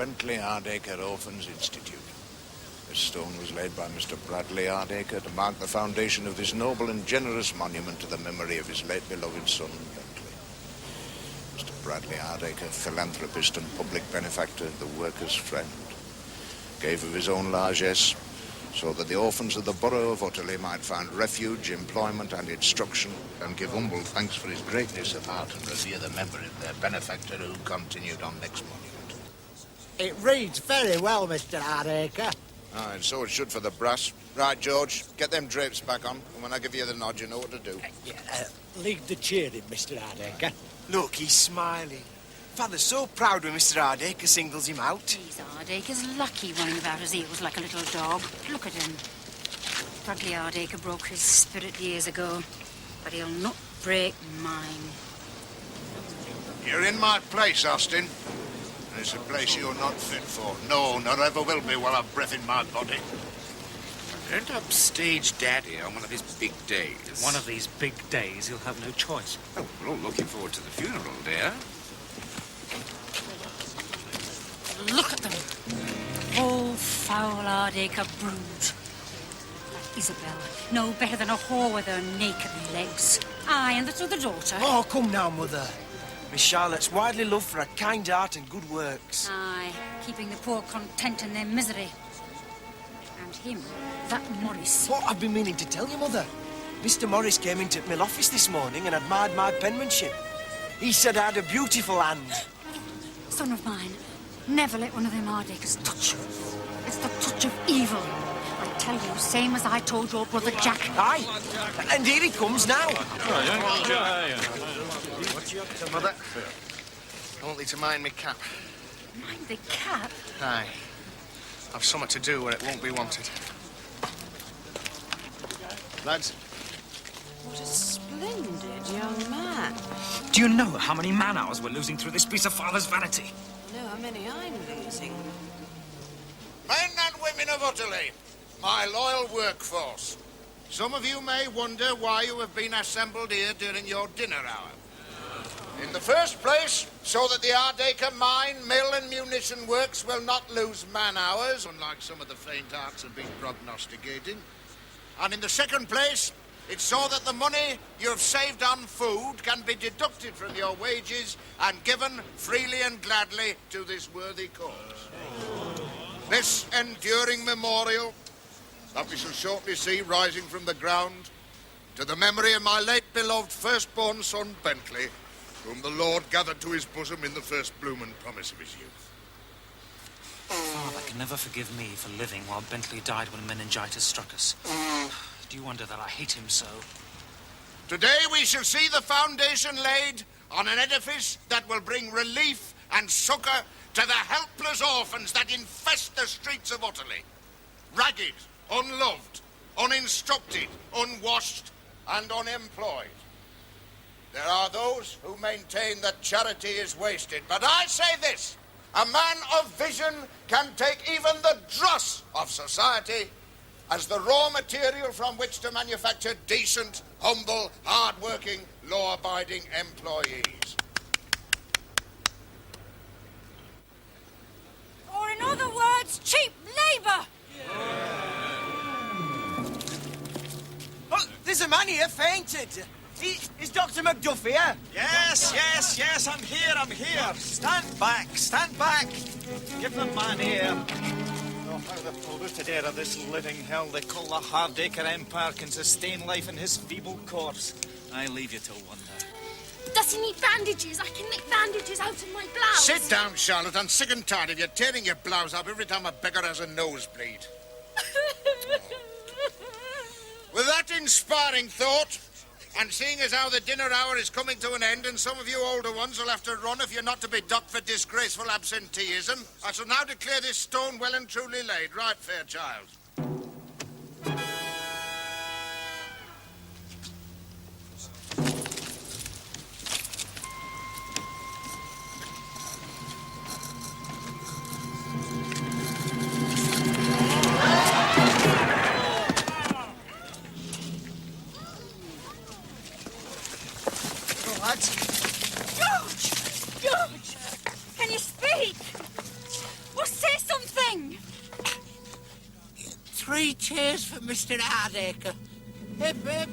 Bentley Hardacre Orphans Institute. This stone was laid by Mr. Bradley Hardacre to mark the foundation of this noble and generous monument to the memory of his late beloved son, Bentley. Mr. Bradley Hardacre, philanthropist and public benefactor, the workers' friend, gave of his own largesse so that the orphans of the borough of Utterley might find refuge, employment and instruction, and give humble thanks for his greatness of heart and revere the memory of their benefactor who continued on next monument. It reads very well, Mr. Hardacre. Ah, and so it should for the brass. Right, George, get them drapes back on, and when I give you the nod, you know what to do. Leave the cheering, Mr. Hardacre. Look, he's smiling. Father's so proud when Mr. Hardacre singles him out. He's Hardacre's lucky running about his heels like a little dog. Look at him. Bradley Hardacre broke his spirit years ago, but he'll not break mine. You're in my place, Austin. And it's a place you're not fit for. No, nor ever will be while I've breath in my body. I'm going to upstage Daddy on one of his big days. One of these big days, he'll have no choice. Oh, we're all looking forward to the funeral, dear. Look at them. Whole foul Hardacre brood. That Isabel, no better than a whore with her naked legs. Aye, and that's other daughter. Oh, come now, Mother. Miss Charlotte's widely loved for her kind heart and good works. Aye, keeping the poor content in their misery. And him, that Morris. What I've been meaning to tell you, Mother. Mr. Morris came into Mill office this morning and admired my penmanship. He said I had a beautiful hand. Son of mine, never let one of them Hardacres touch you. It's the touch of evil. I tell you, same as I told your brother Jack. Aye, and here he comes now. What you up to, Mother? I want thee to mind me cap. Mind the cap? Aye. I've something to do where it won't be wanted. Lads. What a splendid young man. Do you know how many man-hours we're losing through this piece of father's vanity? I know how many I'm losing. Men and women of Utterley, my loyal workforce. Some of you may wonder why you have been assembled here during your dinner hour. In the first place, so that the Hardacre mine, mill and munition works will not lose man-hours, unlike some of the faint hearts have been prognosticating. And in the second place, it's so that the money you have saved on food can be deducted from your wages and given freely and gladly to this worthy cause. This enduring memorial that we shall shortly see rising from the ground to the memory of my late beloved firstborn son, Bentley, whom the Lord gathered to his bosom in the first bloom and promise of his youth. Father can never forgive me for living while Bentley died when meningitis struck us. Do you wonder that I hate him so? Today we shall see the foundation laid on an edifice that will bring relief and succour to the helpless orphans that infest the streets of Utterley. Ragged, unloved, uninstructed, unwashed, and unemployed. There are those who maintain that charity is wasted, but I say this: a man of vision can take even the dross of society as the raw material from which to manufacture decent, humble, hard-working, law-abiding employees. Or in other words, cheap labour. Oh, there's a man here fainted. Is Dr. Macduff here? Yes, I'm here. Stand back. Give the man here. Oh, how the polluted air of this living hell they call the Hardacre Empire can sustain life in his feeble corpse. I leave you to wonder. Does he need bandages? I can make bandages out of my blouse. Sit down, Charlotte. I'm sick and tired of you tearing your blouse up every time a beggar has a nosebleed. With that inspiring thought, and seeing as how the dinner hour is coming to an end and some of you older ones will have to run if you're not to be docked for disgraceful absenteeism, I shall now declare this stone well and truly laid. Right, Fairchild? George! Can you speak? Mr. Hardacre. Hip, hip.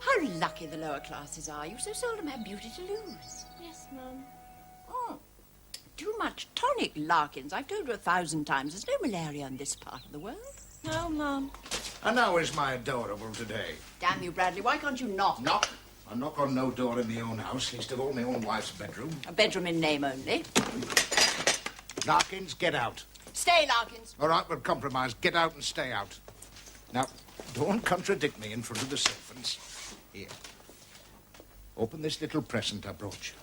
How lucky the lower classes are. You so seldom have beauty to lose. Yes, Mum. Oh, too much tonic, Larkins. I've told you 1,000 times there's no malaria in this part of the world. No, Mum. And how is my adorable today? Damn you, Bradley, why can't you knock? Knock? I knock on no door in my own house, least of all my own wife's bedroom. A bedroom in name only. Larkins, get out. Stay, Larkins. All right, we'll compromise. Get out and stay out. Now, don't contradict me in front of the servants. Here. Open this little present I brought you.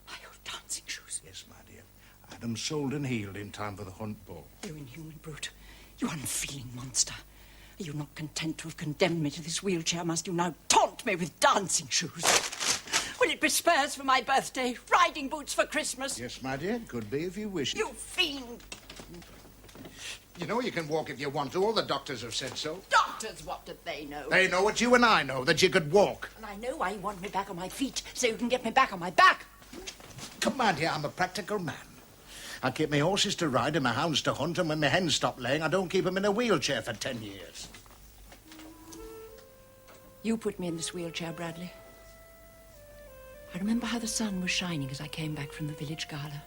My old dancing shoes. Yes, my dear. I had them sold and healed in time for the hunt ball. You inhuman brute. You unfeeling monster. Are you not content to have condemned me to this wheelchair? Must you now taunt me with dancing shoes? Will it be spurs for my birthday? Riding boots for Christmas? Yes, my dear. Could be if you wish. You fiend! You know you can walk if you want to. All the doctors have said so. Doctors, what do they know? They know what you and I know, that you could walk. And I know why you want me back on my feet, so you can get me back on my back. Come on, dear, I'm a practical man. I keep my horses to ride and my hounds to hunt, and when my hens stop laying, I don't keep them in a wheelchair for 10 years. You put me in this wheelchair, Bradley. I remember how the sun was shining as I came back from the village gala.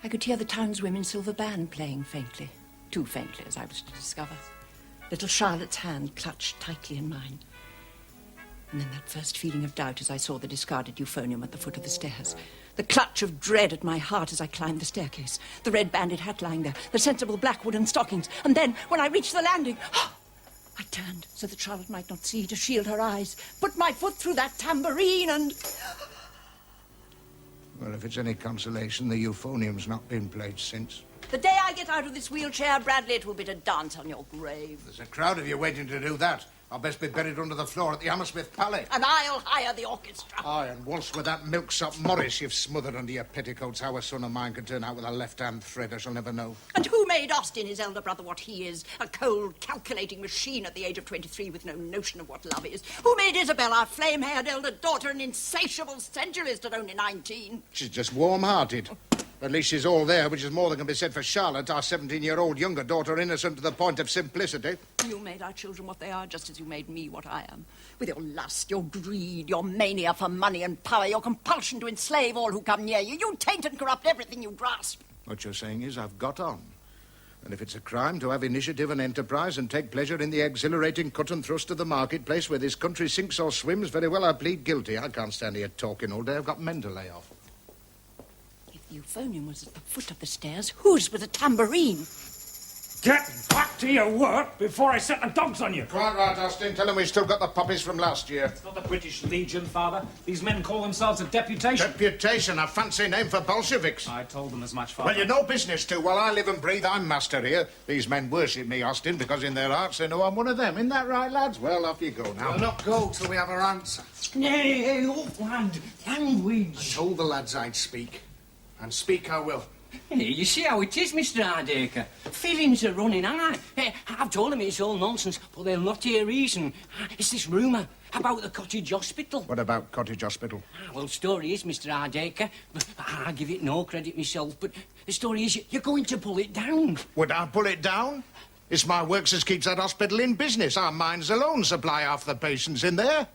I could hear the townswomen's silver band playing faintly. Too faintly, as I was to discover. Little Charlotte's hand clutched tightly in mine. And then that first feeling of doubt as I saw the discarded euphonium at the foot of the stairs. The clutch of dread at my heart as I climbed the staircase. The red banded hat lying there. The sensible black wooden stockings. And then, when I reached the landing, I turned so that Charlotte might not see, to shield her eyes. Put my foot through that tambourine and... Well, if it's any consolation, the euphonium's not been played since. The day I get out of this wheelchair, Bradley, it will be to dance on your grave. There's a crowd of you waiting to do that. I'll best be buried under the floor at the Hammersmith Palais. And I'll hire the orchestra. Aye, and waltz with that milksop Morris you've smothered under your petticoats. How a son of mine could turn out with a left-hand thread, I shall never know. And who made Austin, his elder brother, what he is? A cold, calculating machine at the age of 23 with no notion of what love is. Who made Isabel, our flame-haired elder daughter, an insatiable sensualist at only 19? She's just warm-hearted. At least she's all there, which is more than can be said for Charlotte, our 17-year-old younger daughter, innocent to the point of simplicity. You made our children what they are, just as you made me what I am. With your lust, your greed, your mania for money and power, your compulsion to enslave all who come near you. You taint and corrupt everything you grasp. What you're saying is I've got on. And if it's a crime to have initiative and enterprise and take pleasure in the exhilarating cut and thrust of the marketplace where this country sinks or swims, very well, I plead guilty. I can't stand here talking all day. I've got men to lay off. The euphonium was at the foot of the stairs. Whose was a tambourine? Get back to your work before I set the dogs on you. Quite right, Austin. Tell them we've still got the poppies from last year. It's not the British Legion, Father. These men call themselves a deputation. Deputation, a fancy name for Bolsheviks. I told them as much, Father. Well, you've no business to. While I live and breathe, I'm master here. These men worship me, Austin, because in their hearts they know I'm one of them. Isn't that right, lads? Well, off you go now. We'll not go till we have our answer. Hey, old lad. Language. I told the lads I'd speak. And speak I will. Hey, you see how it is, Mr. Hardacre. Feelings are running high. Hey, I've told them it's all nonsense, but they'll not hear reason. It's this rumour about the cottage hospital. What about cottage hospital? Well, story is, Mr. Hardacre, I give it no credit myself, but the story is you're going to pull it down. Would I pull it down? It's my works as keeps that hospital in business. Our mines alone supply half the patients in there.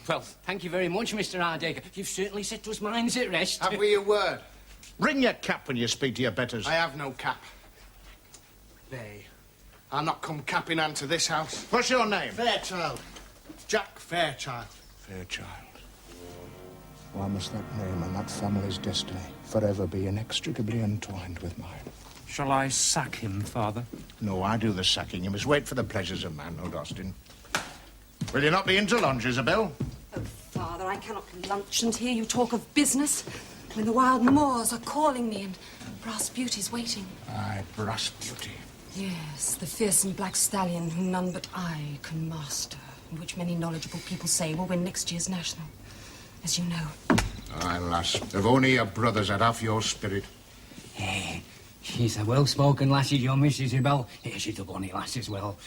Well, thank you very much, Mr. Hardacre. You've certainly set us minds at rest. Have we a word? Ring your cap when you speak to your betters. I have no cap. Nay, I'll not come cap in hand to this house. What's your name? Fairchild. Jack Fairchild. Fairchild. Why must that name and that family's destiny forever be inextricably entwined with mine? Shall I sack him, Father? No, I do the sacking. You must wait for the pleasures of manhood, Austin. Will you not be into lunch, Isabel? Oh, Father, I cannot lunch and hear you talk of business when the wild moors are calling me and brass beauty's waiting. Aye, brass beauty. Yes, the fearsome black stallion whom none but I can master, and which many knowledgeable people say will win next year's national. as you know. Aye, lass. If only your brothers had half your spirit. She's a well-spoken lassie, your Miss Isabel. She's a bonny lass as well.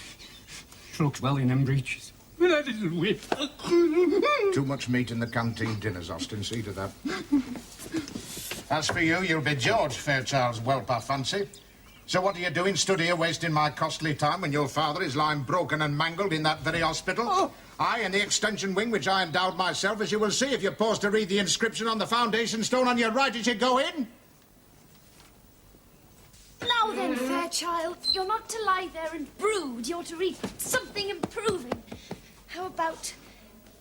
She looks well in them breeches. With that little whip. Too much meat in the canteen dinners, Austin. See to that. As for you, you'll be George Fairchild's whelp, I fancy. So what are you doing, stood here wasting my costly time when your father is lying broken and mangled in that very hospital? Oh. I, in the extension wing, which I endowed myself, as you will see if you pause to read the inscription on the foundation stone on your right as you go in. Now then, Fairchild, you're not to lie there and brood. You're to read something improving. How about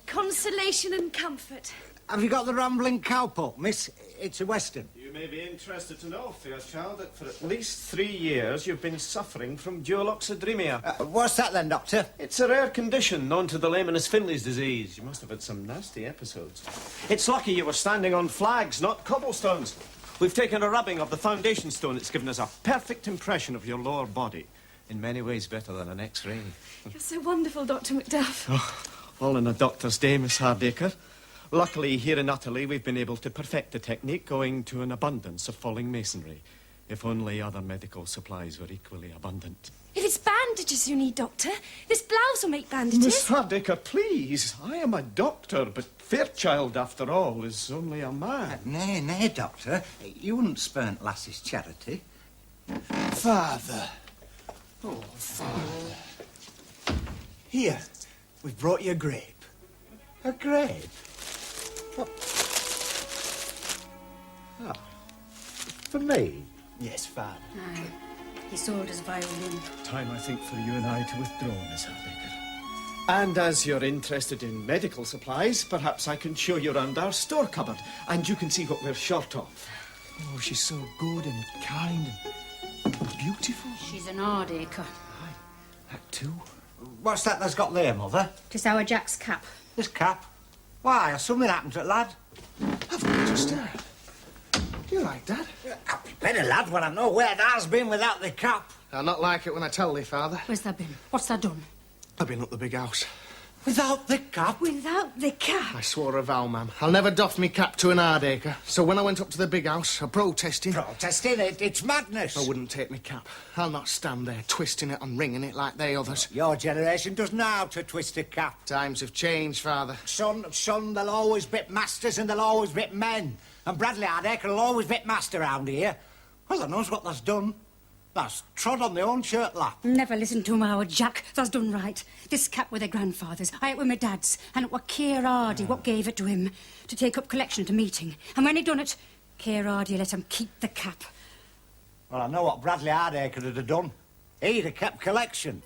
consolation and comfort? Have you got the Rambling Cowpoke, miss? It's a Western. You may be interested to know, Fairchild, that for at least 3 years you've been suffering from dualoxodremia. What's that then, Doctor? It's a rare condition known to the layman as Finley's disease. You must have had some nasty episodes. It's lucky you were standing on flags, not cobblestones. We've taken a rubbing of the foundation stone. It's given us a perfect impression of your lower body. In many ways better than an X-ray. You're so wonderful, Dr. Macduff. All in a doctor's day, Miss Hardacre. Luckily, here in Utterley, we've been able to perfect the technique owing to an abundance of falling masonry. If only other medical supplies were equally abundant. If it's bandages you need, Doctor, this blouse will make bandages. Miss Hardacre, please. I am a doctor, but Fairchild, after all, is only a man. Nay, Doctor. You wouldn't spurn lass's charity. Father. Oh, Father. Here, we've brought you a grape. A grape? Oh. Oh. For me? Yes, Father. Aye. He sold his violin. Time, I think, for you and I to withdraw, Miss Hardacre. And as you're interested in medical supplies, perhaps I can show you around our store cupboard, and you can see what we're short of. Oh, she's so good and kind and beautiful. She's an Hardacre. Aye, that too. What's that that's got there, Mother? Tis our Jack's cap. This cap? Why, has something happened to the lad? I've only just heard. Do you like that? I'll be better, lad, when I know where Dad's been without the cap. I'll not like it when I tell thee, Father. Where's that been? What's that done? I've been up the big house. Without the cap? Without the cap? I swore a vow, ma'am. I'll never doff me cap to an Hardacre. So when I went up to the big house, I protesting. Protesting? It's madness. I wouldn't take me cap. I'll not stand there twisting it and wringing it like they others. Your generation doesn't know how to twist a cap. Times have changed, Father. Son, they'll always bit masters and they'll always bit men. And Bradley Hardacre will always bit master round here. Well, I knows what that's done. That's trod on their own shirt lap. Never listen to him, our Jack. That's done right. This cap were their grandfather's. I it were my dad's. And it were Keir Hardy what gave it to him to take up collection at a meeting. And when he done it, Keir Hardy let him keep the cap. Well, I know what Bradley Hardacre would have done. He'd have kept collection.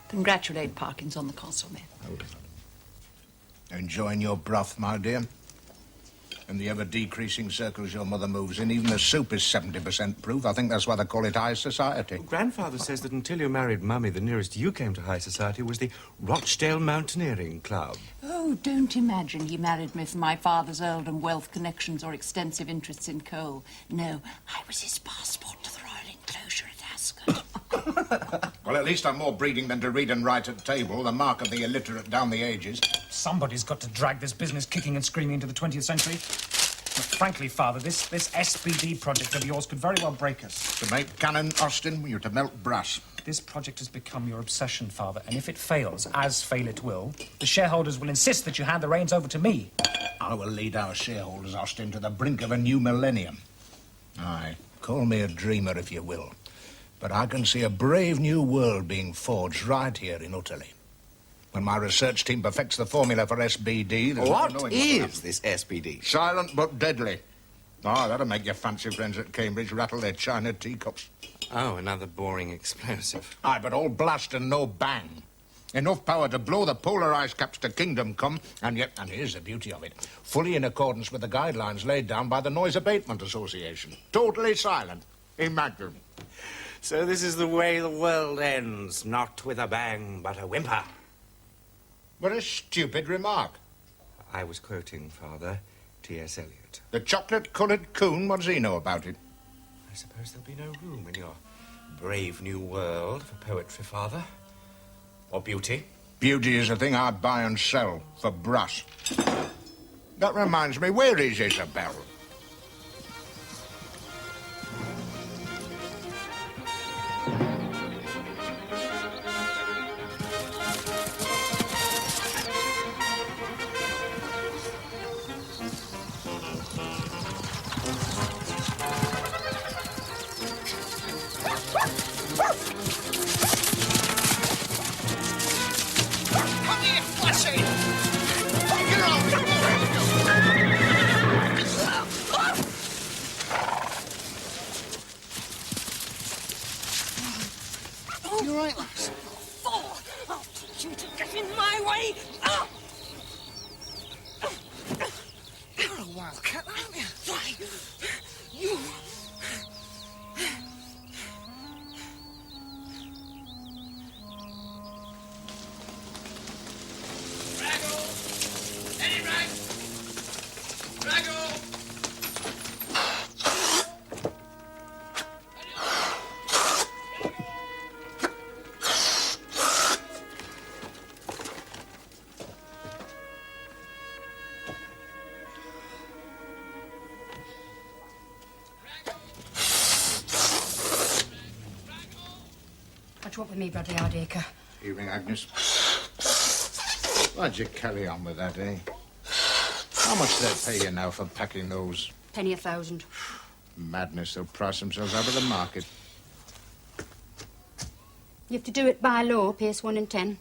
Congratulate Parkins on the consommé. Enjoying your broth, my dear? In the ever-decreasing circles your mother moves in, even the soup is 70% proof. I think that's why they call it high society. Grandfather says that until you married Mummy, the nearest you came to high society was the Rochdale Mountaineering Club. Oh, don't imagine he married me for my father's earldom wealth connections or extensive interests in coal. No, I was his passport to the royal enclosure at Ascot. Well, at least I'm more breeding than to read and write at table, the mark of the illiterate down the ages. Somebody's got to drag this business kicking and screaming into the 20th century. But frankly, Father, this SBD project of yours could very well break us. To make cannon, Austin, you're to melt brass. This project has become your obsession, Father, and if it fails, as fail it will, the shareholders will insist that you hand the reins over to me. I will lead our shareholders, Austin, to the brink of a new millennium. Aye, call me a dreamer if you will. But I can see a brave new world being forged right here in Utterley. When my research team perfects the formula for SBD... there's no knowing What will is happen. this SBD? Silent but deadly. Oh, that'll make your fancy friends at Cambridge rattle their china teacups. Oh, another boring explosive. Aye, but all blast and no bang. Enough power to blow the polar ice caps to kingdom come, and yet, and here's the beauty of it, fully in accordance with the guidelines laid down by the Noise Abatement Association. Totally silent. Imagine. So this is the way the world ends, not with a bang, but a whimper. What a stupid remark. I was quoting, Father, T.S. Eliot. The chocolate-coloured coon, what does he know about it? I suppose there'll be no room in your brave new world for poetry, Father. Or beauty. Beauty is a thing I buy and sell for brass. That reminds me, where is Isabel? You all right, lass? Fool! I'll teach you to get in my way! Ah! You're a wildcat, aren't you? Why, you... What do you want with me, Bradley Hardacre? Evening, Agnes. Why'd you carry on with that, eh? How much they pay you now for packing those? Penny 1,000. Madness, they'll price themselves out of the market. You have to do it by law, Pierce 1 in 10.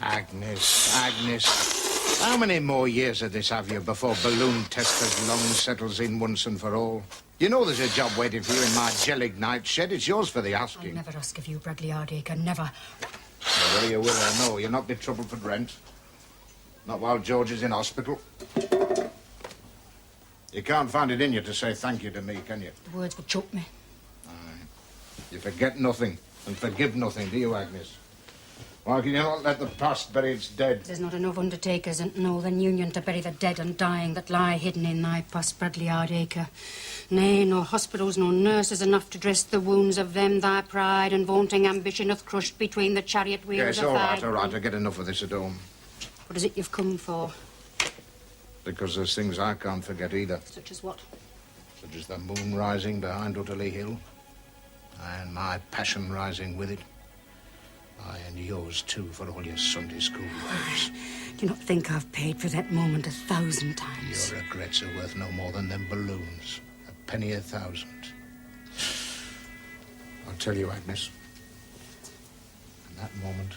Agnes, how many more years of this have you before balloon testers long settles in once and for all? You know there's a job waiting for you in my Gelignite shed. It's yours for the asking. I'll never ask of you, Bradley Hardacre, never. Whether you will or no, you'll not be troubled for rent. Not while George is in hospital. You can't find it in you to say thank you to me, can you? The words would choke me. Aye. You forget nothing and forgive nothing, do you, Agnes? Why can you not let the past bury its dead? There's not enough undertakers in Northern Union to bury the dead and dying that lie hidden in thy past, Bradley Hardacre. Nay, no hospitals, no nurses enough to dress the wounds of them thy pride and vaunting ambition hath crushed between the chariot wheels Yes, of all thy... right, all right. I get enough of this at home. What is it you've come for? Because there's things I can't forget either. Such as what? Such as the moon rising behind Utterley Hill. And my passion rising with it. Aye, and yours, too, for all your Sunday school words. Do you not think I've paid for that moment 1,000 times? Your regrets are worth no more than them balloons. A penny 1,000. I'll tell you, Agnes. In that moment,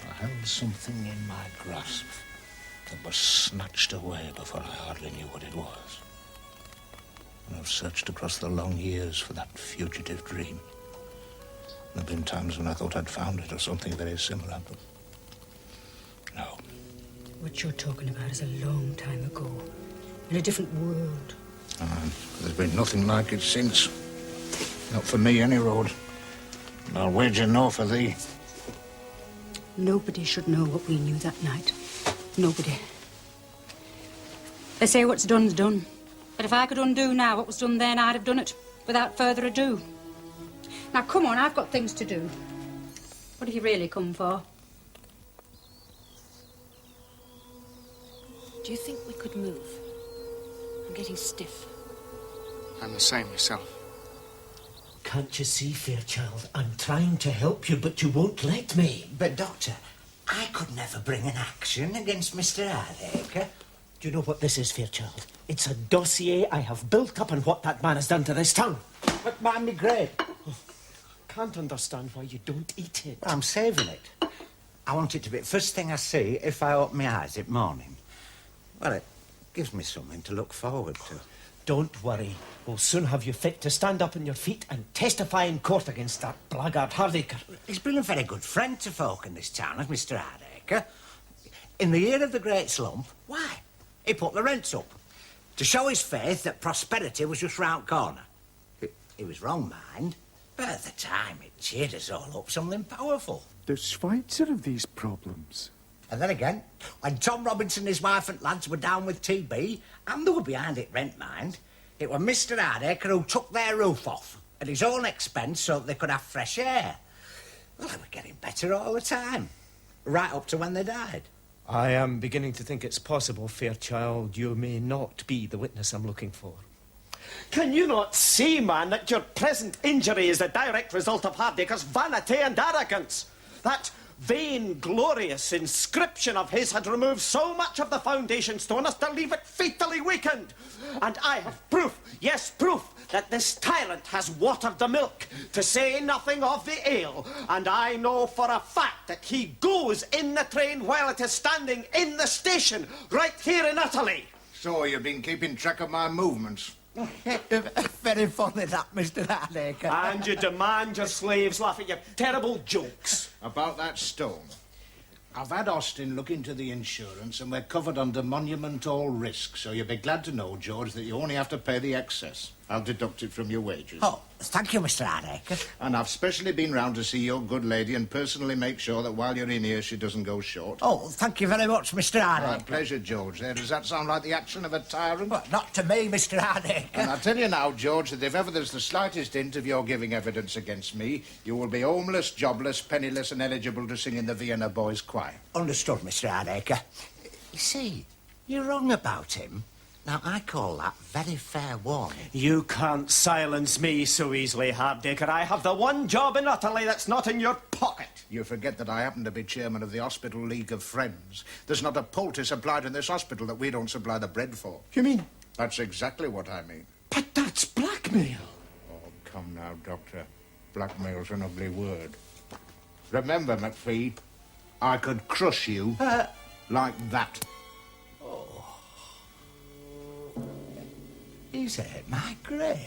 I held something in my grasp that was snatched away before I hardly knew what it was. And I've searched across the long years for that fugitive dream. There have been times when I thought I'd found it or something very similar, but no. What you're talking about is a long time ago, in a different world. There's been nothing like it since. Not for me, any road. And I'll wager no for thee. Nobody should know what we knew that night. Nobody. They say what's done's done. But if I could undo now what was done then, I'd have done it, without further ado. Now, come on, I've got things to do. What have you really come for? Do you think we could move? I'm getting stiff. I'm the same myself. Can't you see, Fairchild? I'm trying to help you, but you won't let me. But, Doctor, I could never bring an action against Mr. Hardacre. Do you know what this is, Fairchild? It's a dossier I have built up on what that man has done to this town. But, man, me great. Can't understand why you don't eat it. I'm saving it. I want it to be the first thing I see if I open my eyes at morning. Well, it gives me something to look forward to. Don't worry. We'll soon have you fit to stand up on your feet and testify in court against that blackguard Hardacre. He's been a very good friend to folk in this town, has Mr. Hardacre. In the year of the Great Slump, why? He put the rents up to show his faith that prosperity was just round corner. He was wrong, mind, but at the time it cheered us all up something powerful. The Schweitzer of these problems. And then again, when Tom Robinson, his wife and lads were down with TB, and they were behind it rent, mind, it was Mr. Hardacre who took their roof off at his own expense so that they could have fresh air. Well, they were getting better all the time, right up to when they died. I am beginning to think it's possible, Fairchild, you may not be the witness I'm looking for. Can you not see, man, that your present injury is a direct result of Hardacre's vanity and arrogance? That vain-glorious inscription of his had removed so much of the foundation stone as to leave it fatally weakened. And I have proof, yes, proof, that this tyrant has watered the milk, to say nothing of the ale. And I know for a fact that he goes in the train while it is standing in the station, right here in Italy. So you've been keeping track of my movements? Very funny, that, Mr. Hardacre. And you demand your slaves laugh at your terrible jokes. About that stone. I've had Austin look into the insurance and we're covered under monument all risk, so you'll be glad to know, George, that you only have to pay the excess. I'll deduct it from your wages. Oh, thank you, Mr. Hardacre. And I've specially been round to see your good lady and personally make sure that while you're in here she doesn't go short. Oh, thank you very much, Mr. Hardacre. My pleasure, George. There, does that sound like the action of a tyrant? Well, not to me, Mr. Hardacre. And I tell you now, George, that if ever there's the slightest hint of your giving evidence against me, you will be homeless, jobless, penniless and eligible to sing in the Vienna Boys' Choir. Understood, Mr. Hardacre. You see, you're wrong about him. Now, I call that very fair warning. You can't silence me so easily, Hardacre. I have the one job in Italy that's not in your pocket. You forget that I happen to be chairman of the Hospital League of Friends. There's not a poultice supplied in this hospital that we don't supply the bread for. You mean? That's exactly what I mean. But that's blackmail. Oh, come now, Doctor. Blackmail's an ugly word. Remember, McPhee, I could crush you like that. He's ate my grape.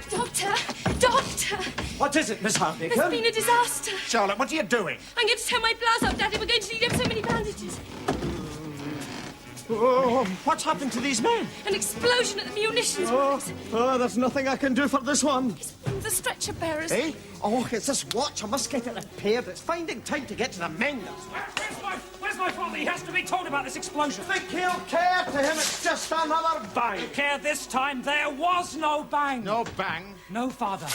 Doctor! Doctor! What is it, Miss Hardacre? There's been a disaster. Charlotte, what are you doing? I'm going to tear my blouse out, Daddy. We're going to need ever so many bandages. Oh, what's happened to these men? An explosion at the munitions works. There's nothing I can do for this one. It's one of the stretcher bearers. Eh? Oh, it's this watch. I must get it repaired. It's finding time to get to the men. Where's my father? He has to be told about this explosion. Think he'll care? To him, it's just another bang. You care this time? There was no bang. No bang? No, Father.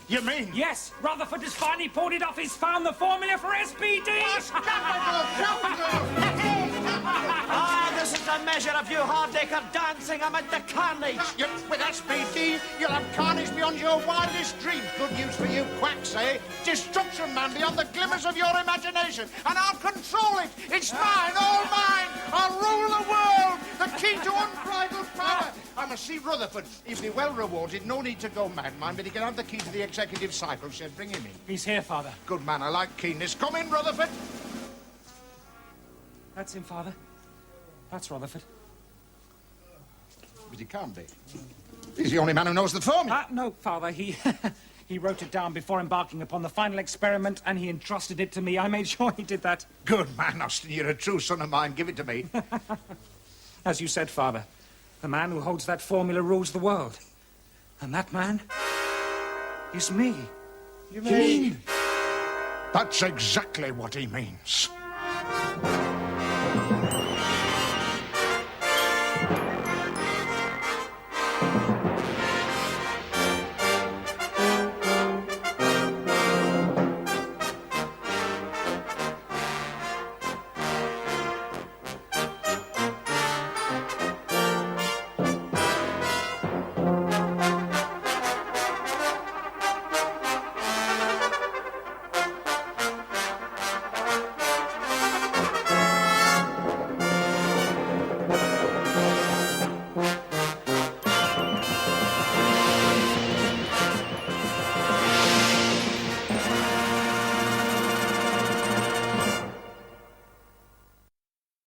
You mean? Yes, Rutherford has finally pulled it off. He's found the formula for SPD. This is a measure of you, Hardacre, dancing amid the carnage. With SPD, you'll have carnage beyond your wildest dreams. Good news for you quacks, eh? Destruction, man, beyond the glimmers of your imagination. And I'll control it. It's mine, all mine. I'll rule the world. The key to unbridled power. I must see Rutherford. He'll be well rewarded. No need to go mad, mind, but he can have the key to the executive cycle shed. Bring him in. He's here, Father. Good man, I like keenness. Come in, Rutherford. That's him, Father. That's Rutherford. But he can't be. He's the only man who knows the formula. No, Father, he wrote it down before embarking upon the final experiment, and he entrusted it to me. I made sure he did that. Good man, Austin. You're a true son of mine. Give it to me. As you said, Father, the man who holds that formula rules the world. And that man is me. You mean? That's exactly what he means.